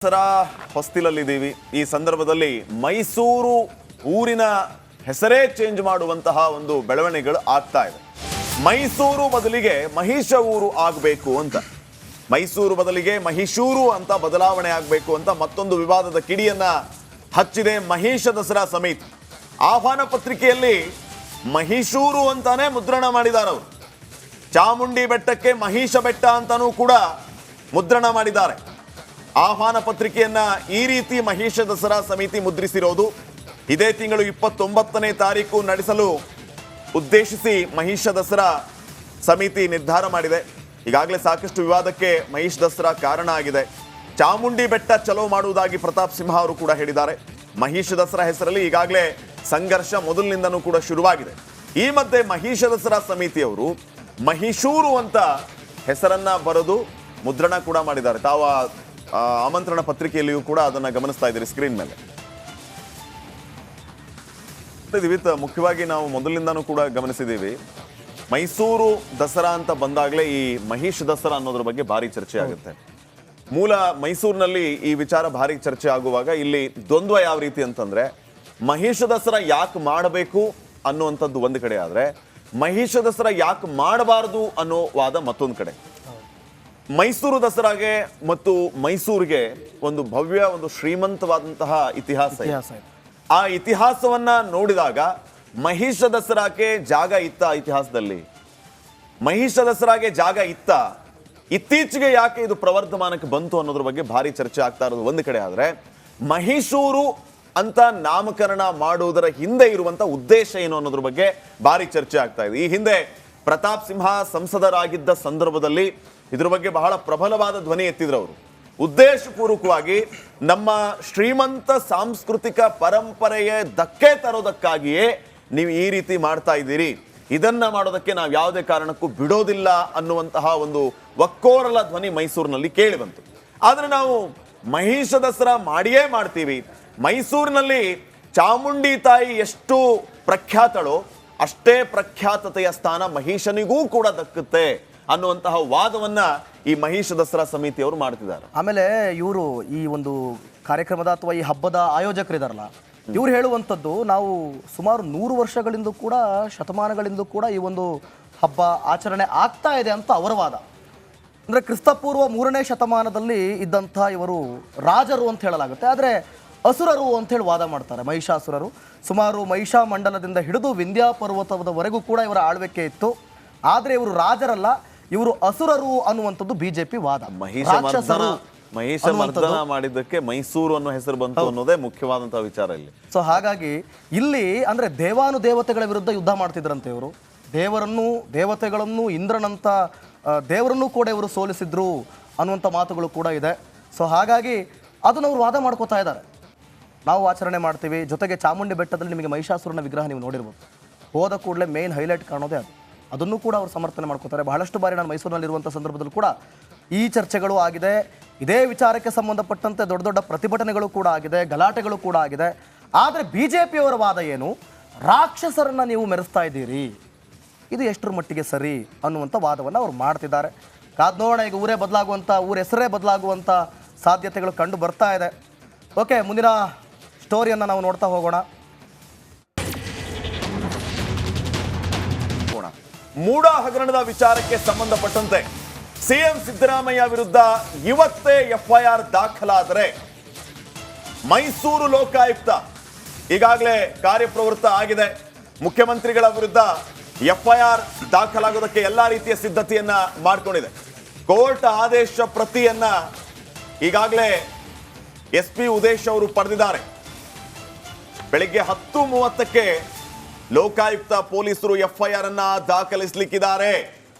ದಸರಾ ಹೊಸ್ತಿಲಲ್ಲಿದ್ದೀವಿ. ಈ ಸಂದರ್ಭದಲ್ಲಿ ಮೈಸೂರು ಊರಿನ ಹೆಸರೇ ಚೇಂಜ್ ಮಾಡುವಂತಹ ಒಂದು ಬೆಳವಣಿಗೆಗಳು ಆಗ್ತಾ ಇದೆ. ಮೈಸೂರು ಬದಲಿಗೆ ಮಹಿಷ ಊರು ಆಗಬೇಕು ಅಂತ, ಮೈಸೂರು ಬದಲಿಗೆ ಮಹಿಷೂರು ಅಂತ ಬದಲಾವಣೆ ಆಗಬೇಕು ಅಂತ ಮತ್ತೊಂದು ವಿವಾದದ ಕಿಡಿಯನ್ನ ಹಚ್ಚಿದೆ ಮಹಿಷ ದಸರಾ ಸಮಿತಿ. ಆಹ್ವಾನ ಪತ್ರಿಕೆಯಲ್ಲಿ ಮಹಿಷೂರು ಅಂತಾನೆ ಮುದ್ರಣ ಮಾಡಿದ್ದಾರೆ ಅವರು. ಚಾಮುಂಡಿ ಬೆಟ್ಟಕ್ಕೆ ಮಹಿಷ ಬೆಟ್ಟ ಅಂತಾನೂ ಕೂಡ ಮುದ್ರಣ ಮಾಡಿದ್ದಾರೆ. ಆಹ್ವಾನ ಪತ್ರಿಕೆಯನ್ನ ಈ ರೀತಿ ಮಹಿಷ ದಸರಾ ಸಮಿತಿ ಮುದ್ರಿಸಿರೋದು ಇದೇ ತಿಂಗಳು 29ನೇ ತಾರೀಕು ನಡೆಸಲು ಉದ್ದೇಶಿಸಿ ಮಹಿಷ ದಸರಾ ಸಮಿತಿ ನಿರ್ಧಾರ ಮಾಡಿದೆ. ಈಗಾಗಲೇ ಸಾಕಷ್ಟು ವಿವಾದಕ್ಕೆ ಮಹಿಷ ದಸರಾ ಕಾರಣ ಆಗಿದೆ. ಚಾಮುಂಡಿ ಬೆಟ್ಟ ಚಲೋ ಮಾಡುವುದಾಗಿ ಪ್ರತಾಪ್ ಸಿಂಹ ಅವರು ಕೂಡ ಹೇಳಿದ್ದಾರೆ. ಮಹಿಷ ದಸರಾ ಹೆಸರಲ್ಲಿ ಈಗಾಗಲೇ ಸಂಘರ್ಷ ಮೊದಲಿನಿಂದನೂ ಕೂಡ ಶುರುವಾಗಿದೆ. ಈ ಮಧ್ಯೆ ಮಹಿಷ ದಸರಾ ಸಮಿತಿಯವರು ಮಹಿಷೂರು ಅಂತ ಹೆಸರನ್ನ ಬರೆದು ಮುದ್ರಣ ಕೂಡ ಮಾಡಿದ್ದಾರೆ. ತಾವು ಆಮಂತ್ರಣ ಪತ್ರಿಕೆಯಲ್ಲಿಯೂ ಕೂಡ ಅದನ್ನ ಗಮನಿಸ್ತಾ ಇದ್ದೀರಿ ಸ್ಕ್ರೀನ್ ಮೇಲೆ. ಮುಖ್ಯವಾಗಿ ನಾವು ಮೊದಲಿಂದಾನೂ ಕೂಡ ಗಮನಿಸಿದ್ದೀವಿ, ಮೈಸೂರು ದಸರಾ ಅಂತ ಬಂದಾಗಲೇ ಈ ಮಹಿಷ ದಸರಾ ಅನ್ನೋದ್ರ ಬಗ್ಗೆ ಭಾರಿ ಚರ್ಚೆ ಆಗುತ್ತೆ. ಮೂಲ ಮೈಸೂರಿನಲ್ಲಿ ಈ ವಿಚಾರ ಭಾರಿ ಚರ್ಚೆ ಆಗುವಾಗ ಇಲ್ಲಿ ದ್ವಂದ್ವ ಯಾವ ರೀತಿ ಅಂತಂದ್ರೆ, ಮಹಿಷ ದಸರಾ ಯಾಕೆ ಮಾಡಬೇಕು ಅನ್ನುವಂಥದ್ದು ಒಂದು ಕಡೆ ಆದ್ರೆ, ಮಹಿಷ ದಸರಾ ಯಾಕೆ ಮಾಡಬಾರದು ಅನ್ನೋ ವಾದ ಮತ್ತೊಂದು ಕಡೆ. ಮೈಸೂರು ದಸರಾಗೆ ಮತ್ತು ಮೈಸೂರಿಗೆ ಒಂದು ಭವ್ಯ, ಒಂದು ಶ್ರೀಮಂತವಾದಂತಹ ಇತಿಹಾಸ ಇದೆ. ಆ ಇತಿಹಾಸವನ್ನ ನೋಡಿದಾಗ ಮಹಿಷ ದಸರಾಕ್ಕೆ ಜಾಗ ಇತ್ತ, ಇತಿಹಾಸದಲ್ಲಿ ಮಹಿಷ ದಸರಾಗೆ ಜಾಗ ಇತ್ತ, ಇತ್ತೀಚೆಗೆ ಯಾಕೆ ಇದು ಪ್ರವರ್ಧಮಾನಕ್ಕೆ ಬಂತು ಅನ್ನೋದ್ರ ಬಗ್ಗೆ ಭಾರಿ ಚರ್ಚೆ ಆಗ್ತಾ ಇರೋದು ಒಂದು ಕಡೆ ಆದ್ರೆ, ಮಹಿಷೂರು ಅಂತ ನಾಮಕರಣ ಮಾಡುವುದರ ಹಿಂದೆ ಇರುವಂತ ಉದ್ದೇಶ ಏನು ಅನ್ನೋದ್ರ ಬಗ್ಗೆ ಭಾರಿ ಚರ್ಚೆ ಆಗ್ತಾ ಇದೆ. ಈ ಹಿಂದೆ ಪ್ರತಾಪ್ ಸಿಂಹ ಸಂಸದರಾಗಿದ್ದ ಸಂದರ್ಭದಲ್ಲಿ ಇದ್ರ ಬಗ್ಗೆ ಬಹಳ ಪ್ರಬಲವಾದ ಧ್ವನಿ ಎತ್ತಿದ್ರು ಅವರು. ಉದ್ದೇಶಪೂರ್ವಕವಾಗಿ ನಮ್ಮ ಶ್ರೀಮಂತ ಸಾಂಸ್ಕೃತಿಕ ಪರಂಪರೆಯ ಧಕ್ಕೆ ತರೋದಕ್ಕಾಗಿಯೇ ನೀವು ಈ ರೀತಿ ಮಾಡ್ತಾ ಇದ್ದೀರಿ, ಇದನ್ನ ಮಾಡೋದಕ್ಕೆ ನಾವು ಯಾವುದೇ ಕಾರಣಕ್ಕೂ ಬಿಡೋದಿಲ್ಲ ಅನ್ನುವಂತಹ ಒಂದು ಒಕ್ಕೋರಲ ಧ್ವನಿ ಮೈಸೂರಿನಲ್ಲಿ ಕೇಳಿ ಬಂತು. ಆದ್ರೆ ನಾವು ಮಹಿಷ ದಸರಾ ಮಾಡಿಯೇ ಮಾಡ್ತೀವಿ, ಮೈಸೂರಿನಲ್ಲಿ ಚಾಮುಂಡಿ ತಾಯಿ ಎಷ್ಟು ಪ್ರಖ್ಯಾತಳೋ ಅಷ್ಟೇ ಪ್ರಖ್ಯಾತತೆಯ ಸ್ಥಾನ ಮಹಿಷನಿಗೂ ಕೂಡ ದಕ್ಕುತ್ತೆ ಅನ್ನುವಂತಹ ವಾದವನ್ನ ಈ ಮಹಿಷ ದಸರಾ ಸಮಿತಿಯವರು ಮಾಡ್ತಿದ್ದಾರೆ. ಆಮೇಲೆ ಇವರು ಈ ಒಂದು ಕಾರ್ಯಕ್ರಮದ ಅಥವಾ ಈ ಹಬ್ಬದ ಆಯೋಜಕರಿದಾರಲ್ಲ, ಇವ್ರು ಹೇಳುವಂಥದ್ದು, ನಾವು ಸುಮಾರು 100 ವರ್ಷಗಳಿಂದ ಕೂಡ, ಶತಮಾನಗಳಿಂದ ಕೂಡ ಈ ಒಂದು ಹಬ್ಬ ಆಚರಣೆ ಆಗ್ತಾ ಇದೆ ಅಂತ ಅವರ ವಾದ. ಅಂದರೆ ಕ್ರಿಸ್ತಪೂರ್ವ 3ನೇ ಶತಮಾನದಲ್ಲಿ ಇದ್ದಂಥ ಇವರು ರಾಜರು ಅಂತ ಹೇಳಲಾಗುತ್ತೆ, ಆದರೆ ಅಸುರರು ಅಂತ ಹೇಳಿ ವಾದ ಮಾಡ್ತಾರೆ. ಮಹಿಷಾಸುರರು ಸುಮಾರು ಮಹಿಷಾ ಮಂಡಲದಿಂದ ಹಿಡಿದು ವಿಂಧ್ಯ ಪರ್ವತದವರೆಗೂ ಕೂಡ ಇವರ ಆಳ್ವಿಕೆ ಇತ್ತು. ಆದರೆ ಇವರು ರಾಜರಲ್ಲ, ಇವರು ಅಸುರರು ಅನ್ನುವಂಥದ್ದು ಬಿಜೆಪಿ ವಾದ. ಮಹಿಷ ಮರ್ದನ ಮಾಡಿದ್ದಕ್ಕೆ ಮೈಸೂರು ಅನ್ನೋ ಹೆಸರು ಬಂತು ಅನ್ನೋದೇ ಮುಖ್ಯವಾದಂತಹ ವಿಚಾರ ಇಲ್ಲಿ. ಸೊ ಹಾಗಾಗಿ ಇಲ್ಲಿ ಅಂದ್ರೆ ದೇವಾನುದೇವತೆಗಳ ವಿರುದ್ಧ ಯುದ್ಧ ಮಾಡ್ತಿದ್ರಂತೆ ಇವರು. ದೇವತೆಗಳನ್ನು ಇಂದ್ರನಂತ ದೇವರನ್ನು ಕೂಡ ಇವರು ಸೋಲಿಸಿದ್ರು ಅನ್ನುವಂಥ ಮಾತುಗಳು ಕೂಡ ಇದೆ. ಸೊ ಹಾಗಾಗಿ ಅದನ್ನು ಅವರು ವಾದ ಮಾಡ್ಕೋತಾ ಇದ್ದಾರೆ. ನಾವು ಆಚರಣೆ ಮಾಡ್ತೀವಿ, ಜೊತೆಗೆ ಚಾಮುಂಡಿ ಬೆಟ್ಟದಲ್ಲಿ ನಿಮಗೆ ಮಹಿಷಾಸುರನ ವಿಗ್ರಹ ನೀವು ನೋಡಿರ್ಬೋದು, ಹೋದ ಕೂಡಲೇ ಮೇನ್ ಹೈಲೈಟ್ ಕಾಣೋದೇ ಅದನ್ನು ಕೂಡ ಅವರು ಸಮರ್ಥನೆ ಮಾಡ್ಕೋತಾರೆ. ಬಹಳಷ್ಟು ಬಾರಿ ನಾನು ಮೈಸೂರಿನಲ್ಲಿರುವಂಥ ಸಂದರ್ಭದಲ್ಲಿ ಕೂಡ ಈ ಚರ್ಚೆಗಳು ಆಗಿದೆ. ಇದೇ ವಿಚಾರಕ್ಕೆ ಸಂಬಂಧಪಟ್ಟಂತೆ ದೊಡ್ಡ ದೊಡ್ಡ ಪ್ರತಿಭಟನೆಗಳು ಕೂಡ ಆಗಿದೆ, ಗಲಾಟೆಗಳು ಕೂಡ ಆಗಿದೆ. ಆದರೆ ಬಿಜೆಪಿಯವರ ವಾದ ಏನು, ರಾಕ್ಷಸರನ್ನು ನೀವು ಮೆರೆಸ್ತಾ ಇದ್ದೀರಿ, ಇದು ಎಷ್ಟರ ಮಟ್ಟಿಗೆ ಸರಿ ಅನ್ನುವಂಥ ವಾದವನ್ನು ಅವರು ಮಾಡ್ತಿದ್ದಾರೆ. ಕಾದ್ ನೋಡೋಣ, ಈಗ ಊರ ಹೆಸರೇ ಬದಲಾಗುವಂಥ ಸಾಧ್ಯತೆಗಳು ಕಂಡು ಬರ್ತಾ ಇದೆ. ಓಕೆ, ಮುಂದಿನ ಸ್ಟೋರಿಯನ್ನು ನಾವು ನೋಡ್ತಾ ಹೋಗೋಣ. ಮೂಡ ಹಗರಣದ ವಿಚಾರಕ್ಕೆ ಸಂಬಂಧಪಟ್ಟಂತೆ ಸಿಎಂ ಸಿದ್ದರಾಮಯ್ಯ ವಿರುದ್ಧ ಇವತ್ತೇ ಎಫ್ಐಆರ್ ದಾಖಲಾದರೆ ಮೈಸೂರು ಲೋಕಾಯುಕ್ತ ಈಗಾಗಲೇ ಕಾರ್ಯಪ್ರವೃತ್ತ ಆಗಿದೆ. ಮುಖ್ಯಮಂತ್ರಿಗಳ ವಿರುದ್ಧ ಎಫ್ಐಆರ್ ದಾಖಲಾಗೋದಕ್ಕೆ ಎಲ್ಲಾ ರೀತಿಯ ಸಿದ್ಧತೆಯನ್ನ ಮಾಡಿಕೊಂಡಿದೆ. ಕೋರ್ಟ್ ಆದೇಶ ಪ್ರತಿಯನ್ನ ಈಗಾಗಲೇ SP ಉದೇಶ್ ಅವರು ಪಡೆದಿದ್ದಾರೆ. ಬೆಳಿಗ್ಗೆ 10:30ಕ್ಕೆ ಲೋಕಾಯುಕ್ತ ಪೊಲೀಸರು ಎಫ್ಐಆರ್ ಅನ್ನ ದಾಖಲಿಸಲಿಕ್ಕಿದ್ದಾರೆ.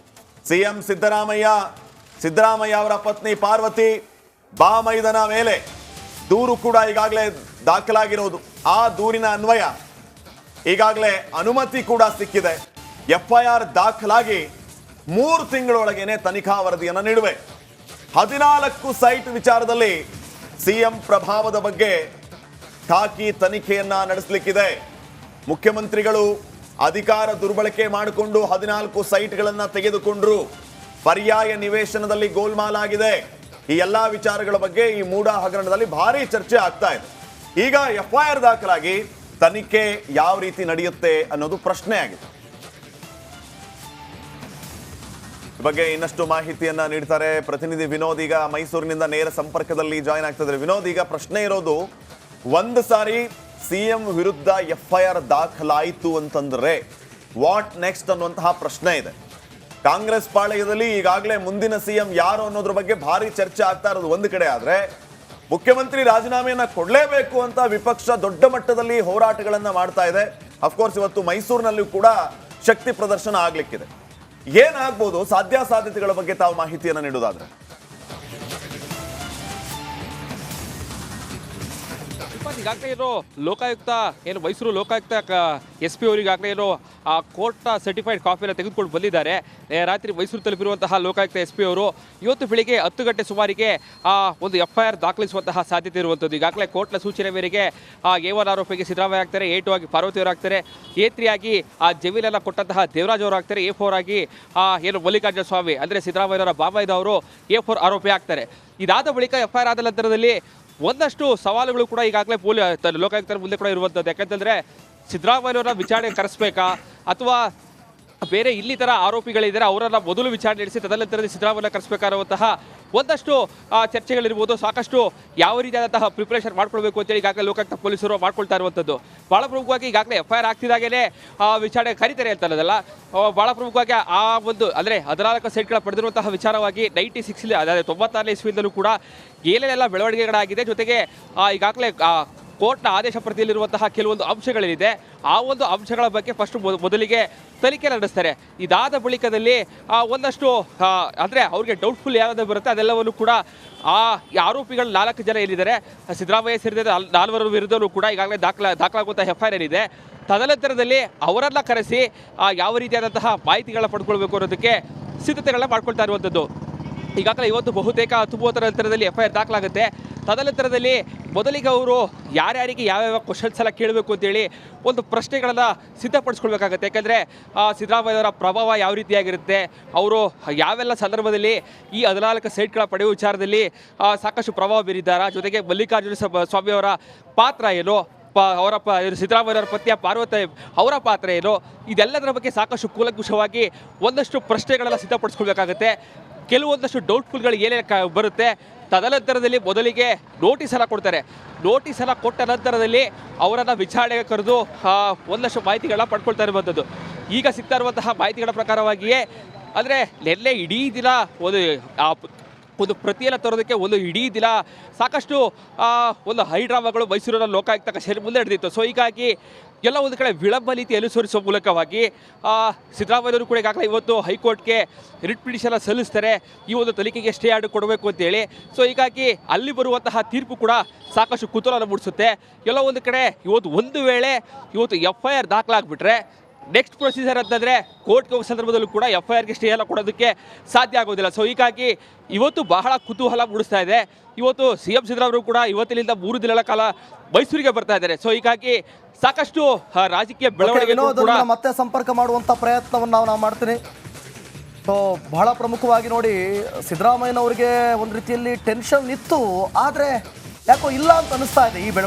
ಸಿಎಂ ಸಿದ್ದರಾಮಯ್ಯ ಅವರ ಪತ್ನಿ ಪಾರ್ವತಿ ಬಾಮೈದನ ಮೇಲೆ ದೂರು ಕೂಡ ಈಗಾಗಲೇ ದಾಖಲಾಗಿರೋದು. ಆ ದೂರಿನ ಅನ್ವಯ ಈಗಾಗಲೇ ಅನುಮತಿ ಕೂಡ ಸಿಕ್ಕಿದೆ. ಎಫ್ಐಆರ್ ದಾಖಲಾಗಿ 3 ತಿಂಗಳೊಳಗೇನೆ ತನಿಖಾ ವರದಿಯನ್ನು ನೀಡುವೆ. 14 ಸೈಟ್ ವಿಚಾರದಲ್ಲಿ ಸಿಎಂ ಪ್ರಭಾವದ ಬಗ್ಗೆ ಖಾಕಿ ತನಿಖೆಯನ್ನ ನಡೆಸಲಿಕ್ಕಿದೆ. ಮುಖ್ಯಮಂತ್ರಿಗಳು ಅಧಿಕಾರ ದುರ್ಬಳಕೆ ಮಾಡಿಕೊಂಡು 14 ಸೈಟ್ಗಳನ್ನು ತೆಗೆದುಕೊಂಡ್ರು. ಪರ್ಯಾಯ ನಿವೇಶನದಲ್ಲಿ ಗೋಲ್ಮಾಲ್ ಆಗಿದೆ. ಈ ಎಲ್ಲಾ ವಿಚಾರಗಳ ಬಗ್ಗೆ ಈ ಮೂಡ ಹಗರಣದಲ್ಲಿ ಭಾರಿ ಚರ್ಚೆ ಆಗ್ತಾ ಇದೆ. ಈಗ FIR ದಾಖಲಾಗಿ ತನಿಖೆ ಯಾವ ರೀತಿ ನಡೆಯುತ್ತೆ ಅನ್ನೋದು ಪ್ರಶ್ನೆ ಆಗಿದೆ. ಈ ಬಗ್ಗೆ ಇನ್ನಷ್ಟು ಮಾಹಿತಿಯನ್ನ ನೀಡ್ತಾರೆ ಪ್ರತಿನಿಧಿ ವಿನೋದ್. ಈಗ ಮೈಸೂರಿನಿಂದ ನೇರ ಸಂಪರ್ಕದಲ್ಲಿ ಜಾಯಿನ್ ಆಗ್ತಿದ್ದಾರೆ. ವಿನೋದ್, ಈಗ ಪ್ರಶ್ನೆ ಇರೋದು, ಒಂದು ಸಾರಿ CM ವಿರುದ್ಧ FIR ದಾಖಲಾಯಿತು ಅಂತಂದ್ರೆ ವಾಟ್ ನೆಕ್ಸ್ಟ್ ಅನ್ನುವಂತಹ ಪ್ರಶ್ನೆ ಇದೆ. ಕಾಂಗ್ರೆಸ್ ಪಾಳೆಯದಲ್ಲಿ ಈಗಾಗಲೇ ಮುಂದಿನ CM ಯಾರು ಅನ್ನೋದ್ರ ಬಗ್ಗೆ ಭಾರಿ ಚರ್ಚೆ ಆಗ್ತಾ ಇರೋದು ಒಂದು ಕಡೆ ಆದ್ರೆ, ಮುಖ್ಯಮಂತ್ರಿ ರಾಜೀನಾಮೆಯನ್ನ ಕೊಡಲೇಬೇಕು ಅಂತ ವಿಪಕ್ಷ ದೊಡ್ಡ ಮಟ್ಟದಲ್ಲಿ ಹೋರಾಟಗಳನ್ನ ಮಾಡ್ತಾ ಇದೆ. ಅಫ್ಕೋರ್ಸ್ ಇವತ್ತು ಮೈಸೂರಿನಲ್ಲೂ ಕೂಡ ಶಕ್ತಿ ಪ್ರದರ್ಶನ ಆಗ್ಲಿಕ್ಕಿದೆ. ಏನಾಗ್ಬೋದು ಸಾಧ್ಯಾಸಾಧ್ಯತೆಗಳ ಬಗ್ಗೆ ತಾವು ಮಾಹಿತಿಯನ್ನ ನೀಡೋದಾದ್ರೆ? ಈಗಾಗಲೇ ಏನು ಲೋಕಾಯುಕ್ತ ಏನು ಮೈಸೂರು ಲೋಕಾಯುಕ್ತ SP ಅವರು ಈಗಾಗಲೇ ಏನು ಆ ಕೋರ್ಟ್ ಸರ್ಟಿಫೈಡ್ ಕಾಪಿಯನ್ನು ತೆಗೆದುಕೊಂಡು ಬಂದಿದ್ದಾರೆ. ರಾತ್ರಿ ಮೈಸೂರು ತಲುಪಿರುವಂತಹ ಲೋಕಾಯುಕ್ತ SP ಅವರು ಇವತ್ತು ಬೆಳಿಗ್ಗೆ 10 ಗಂಟೆ ಸುಮಾರಿಗೆ ಒಂದು FIR ದಾಖಲಿಸುವಂತಹ ಸಾಧ್ಯತೆ ಇರುವಂಥದ್ದು. ಈಗಾಗಲೇ ಕೋರ್ಟ್ನ ಸೂಚನೆ ಮೇರೆಗೆ A1 ಆರೋಪಿಗೆ ಸಿದ್ದರಾಮಯ್ಯ ಆಗ್ತಾರೆ, A2 ಆಗಿ ಪಾರ್ವತಿ ಅವರು ಆಗ್ತಾರೆ, A3 ಆಗಿ ಜಮೀಲೆಲ್ಲ ಕೊಟ್ಟಂತಹ ದೇವರಾಜ್ ಅವರು ಆಗ್ತಾರೆ, A4 ಆಗಿ ಏನು ಮಲ್ಲಿಕಾರ್ಜುನ ಸ್ವಾಮಿ ಅಂದರೆ ಸಿದ್ದರಾಮಯ್ಯನವರ ಬಾಬಾಯಿದವರು A4 ಆರೋಪಿ ಆಗ್ತಾರೆ. ಇದಾದ ಬಳಿಕ FIR ಆದ ನಂತರದಲ್ಲಿ ಒಂದಷ್ಟು ಸವಾಲುಗಳು ಕೂಡ ಈಗಾಗಲೇ ಲೋಕಾಯುಕ್ತರ ಮುಂದೆ ಕೂಡ ಇರುವಂಥದ್ದು. ಯಾಕಂತಂದರೆ ಸಿದ್ದರಾಮಯ್ಯನವರ ವಿಚಾರಣೆ ಕರೆಸಬೇಕಾ ಅಥವಾ ಬೇರೆ ಇನ್ನಿತರ ಆರೋಪಿಗಳಿದ್ದಾರೆ ಅವರನ್ನ ಮೊದಲು ವಿಚಾರಣೆ ನಡೆಸಿ ತದನಂತರದಲ್ಲಿ ಸಿದ್ದರಾಮಯ್ಯ ಕರೆಸಬೇಕಾಗಿರುವಂತಹ ಒಂದಷ್ಟು ಚರ್ಚೆಗಳಿರ್ಬೋದು. ಸಾಕಷ್ಟು ಯಾವ ರೀತಿಯಾದಂತಹ ಪ್ರಿಪರೇಷನ್ ಮಾಡ್ಕೊಳ್ಬೇಕು ಅಂತೇಳಿ ಈಗಾಗಲೇ ಲೋಕಾಯುಕ್ತ ಪೊಲೀಸರು ಮಾಡ್ಕೊಳ್ತಾ ಇರುವಂಥದ್ದು. ಭಾಳ ಪ್ರಮುಖವಾಗಿ ಈಗಾಗಲೇ FIR ಆಗ್ತಿದ್ದಾಗಲೇ ವಿಚಾರಣೆ ಕರೀತಾರೆ ಅಂತಲ್ಲ, ಭಾಳ ಪ್ರಮುಖವಾಗಿ ಆ ಒಂದು ಅಂದರೆ 14 ಸೈಟ್ಗಳ ಪಡೆದಿರುವಂತಹ ವಿಚಾರವಾಗಿ 96 ಅದಾದ 96ನೇ ಇಸ್ವಿಯಿಂದಲೂ ಕೂಡ ಏನೇನೆಲ್ಲ ಬೆಳವಣಿಗೆಗಳಾಗಿದೆ, ಜೊತೆಗೆ ಈಗಾಗಲೇ ಕೋರ್ಟ್ನ ಆದೇಶ ಪ್ರತಿಯಲ್ಲಿರುವಂತಹ ಕೆಲವೊಂದು ಅಂಶಗಳೇನಿದೆ ಆ ಒಂದು ಅಂಶಗಳ ಬಗ್ಗೆ ಫಸ್ಟ್ ಮೊದಲಿಗೆ ತನಿಖೆ ನಡೆಸ್ತಾರೆ. ಇದಾದ ಬಳಿಕದಲ್ಲಿ ಒಂದಷ್ಟು ಅಂದರೆ ಅವ್ರಿಗೆ ಡೌಟ್ಫುಲ್ ಯಾವ್ದು ಬರುತ್ತೆ ಅದೆಲ್ಲವನ್ನು ಕೂಡ ಈ ಆರೋಪಿಗಳು 4 ಜನ ಏನಿದ್ದಾರೆ ಸಿದ್ದರಾಮಯ್ಯ ಸೇರಿದ 4 ವಿರುದ್ಧವೂ ಕೂಡ ಈಗಾಗಲೇ ದಾಖಲಾಗುವಂಥ FIR ಏನಿದೆ. ತದನಂತರದಲ್ಲಿ ಅವರೆಲ್ಲ ಕರೆಸಿ ಯಾವ ರೀತಿಯಾದಂತಹ ಮಾಹಿತಿಗಳನ್ನ ಪಡ್ಕೊಳ್ಬೇಕು ಅನ್ನೋದಕ್ಕೆ ಸಿದ್ಧತೆಗಳನ್ನ ಮಾಡ್ಕೊಳ್ತಾ ಇರುವಂಥದ್ದು. ಈಗಾಗಲೇ ಇವತ್ತು ಬಹುತೇಕ 19ರ ನಂತರದಲ್ಲಿ FIR ದಾಖಲಾಗುತ್ತೆ. ತದನಂತರದಲ್ಲಿ ಮೊದಲಿಗೆ ಅವರು ಯಾರ್ಯಾರಿಗೆ ಯಾವ್ಯಾವ ಕ್ವಶನ್ಸ್ ಎಲ್ಲ ಕೇಳಬೇಕು ಅಂತೇಳಿ ಒಂದು ಪ್ರಶ್ನೆಗಳನ್ನು ಸಿದ್ಧಪಡಿಸ್ಕೊಳ್ಬೇಕಾಗತ್ತೆ. ಯಾಕಂದರೆ ಸಿದ್ದರಾಮಯ್ಯವರ ಪ್ರಭಾವ ಯಾವ ರೀತಿಯಾಗಿರುತ್ತೆ, ಅವರು ಯಾವೆಲ್ಲ ಸಂದರ್ಭದಲ್ಲಿ ಈ 14 ಸೈಟ್ಗಳ ಪಡೆಯುವ ವಿಚಾರದಲ್ಲಿ ಸಾಕಷ್ಟು ಪ್ರಭಾವ ಬೀರಿದ್ದಾರೆ, ಜೊತೆಗೆ ಮಲ್ಲಿಕಾರ್ಜುನ ಸ್ವಾಮಿಯವರ ಪಾತ್ರ ಏನು, ಅವರ ಸಿದ್ದರಾಮಯ್ಯವರ ಪತ್ನಿಯ ಪಾರ್ವತಿ ಅವರ ಪಾತ್ರ ಏನು, ಇದೆಲ್ಲದರ ಬಗ್ಗೆ ಸಾಕಷ್ಟು ಕೂಲಂಕುಷವಾಗಿ ಒಂದಷ್ಟು ಪ್ರಶ್ನೆಗಳೆಲ್ಲ ಸಿದ್ಧಪಡಿಸ್ಕೊಳ್ಬೇಕಾಗತ್ತೆ. ಕೆಲವೊಂದಷ್ಟು ಡೌಟ್ಫುಲ್ಗಳು ಏನೇನು ಬರುತ್ತೆ. ತದನಂತರದಲ್ಲಿ ಮೊದಲಿಗೆ ನೋಟಿಸನ್ನು ಕೊಡ್ತಾರೆ. ನೋಟಿಸನ್ನು ಕೊಟ್ಟ ನಂತರದಲ್ಲಿ ಅವರನ್ನು ವಿಚಾರಣೆಗೆ ಕರೆದು ಒಂದಷ್ಟು ಮಾಹಿತಿಗಳನ್ನ ಪಡ್ಕೊಳ್ತಾ ಇರುವಂಥದ್ದು. ಈಗ ಸಿಗ್ತಾ ಇರುವಂತಹ ಮಾಹಿತಿಗಳ ಪ್ರಕಾರವಾಗಿಯೇ ಅಂದರೆ ನಿನ್ನೆ ಇಡೀ ದಿನ ಒಂದು ಪ್ರತಿಯನ್ನು ತರೋದಕ್ಕೆ ಒಂದು ಇಡೀ ದಿನ ಸಾಕಷ್ಟು ಒಂದು ಹೈಡ್ರಾಮಾಗಳು ಮೈಸೂರಿನ ಲೋಕಾಯುಕ್ತ ಕಚೇರಿ ಮುಂದೆ ನಡೆದಿತ್ತು. ಸೊ ಹೀಗಾಗಿ ಎಲ್ಲ ಒಂದು ಕಡೆ ವಿಳಂಬ ನೀತಿ ಅನುಸರಿಸುವ ಮೂಲಕವಾಗಿ ಸಿದ್ದರಾಮಯ್ಯವರು ಕೂಡ ಈಗಾಗಲೇ ಇವತ್ತು ಹೈಕೋರ್ಟ್ಗೆ ರಿಟ್ ಪಿಟಿಷನ್ ಸಲ್ಲಿಸ್ತಾರೆ ಈ ಒಂದು ತನಿಖೆಗೆ ಸ್ಟೇ ಆರ್ಡರ್ ಕೊಡಬೇಕು ಅಂತೇಳಿ. ಸೊ ಹೀಗಾಗಿ ಅಲ್ಲಿ ಬರುವಂತಹ ತೀರ್ಪು ಕೂಡ ಸಾಕಷ್ಟು ಕುತೂಹಲ ಮೂಡಿಸುತ್ತೆ. ಎಲ್ಲ ಒಂದು ಕಡೆ ಇವತ್ತು ಒಂದು ವೇಳೆ FIR ದಾಖಲಾಗ್ಬಿಟ್ರೆ ನೆಕ್ಸ್ಟ್ ಪ್ರೊಸೀಜರ್ ಅಂತಂದರೆ ಕೋರ್ಟ್ಗೆ ಹೋಗೋ ಸಂದರ್ಭದಲ್ಲೂ ಕೂಡ FIRಗೆ ಸ್ಟೇ ಎಲ್ಲ ಕೊಡೋದಕ್ಕೆ ಸಾಧ್ಯ ಆಗೋದಿಲ್ಲ. ಸೊ ಹೀಗಾಗಿ ಇವತ್ತು ಬಹಳ ಕುತೂಹಲ ಮೂಡಿಸ್ತಾ ಇದೆ. ಇವತ್ತು CM ಸಿದ್ದರಾಮಯ್ಯ ಕೂಡ ಇವತ್ತಿನಿಂದ 3 ದಿನಗಳ ಕಾಲ ಮೈಸೂರಿಗೆ ಬರ್ತಾ ಇದ್ದಾರೆ. ಸೊ ಹೀಗಾಗಿ ಸಾಕಷ್ಟು ರಾಜಕೀಯ ಬೆಳವಣಿಗೆ ಮತ್ತೆ ಸಂಪರ್ಕ ಮಾಡುವಂಥ ಪ್ರಯತ್ನವನ್ನು ನಾವು ಮಾಡ್ತೀನಿ. ಸೊ ಬಹಳ ಪ್ರಮುಖವಾಗಿ ನೋಡಿ, ಸಿದ್ದರಾಮಯ್ಯನವರಿಗೆ ಒಂದು ರೀತಿಯಲ್ಲಿ ಟೆನ್ಷನ್ ಇತ್ತು, ಆದರೆ ಯಾಕೋ ಇಲ್ಲ ಅಂತ ಅನಿಸ್ತಾ ಇದೆ ಈ ಬೆಳವಣಿಗೆ.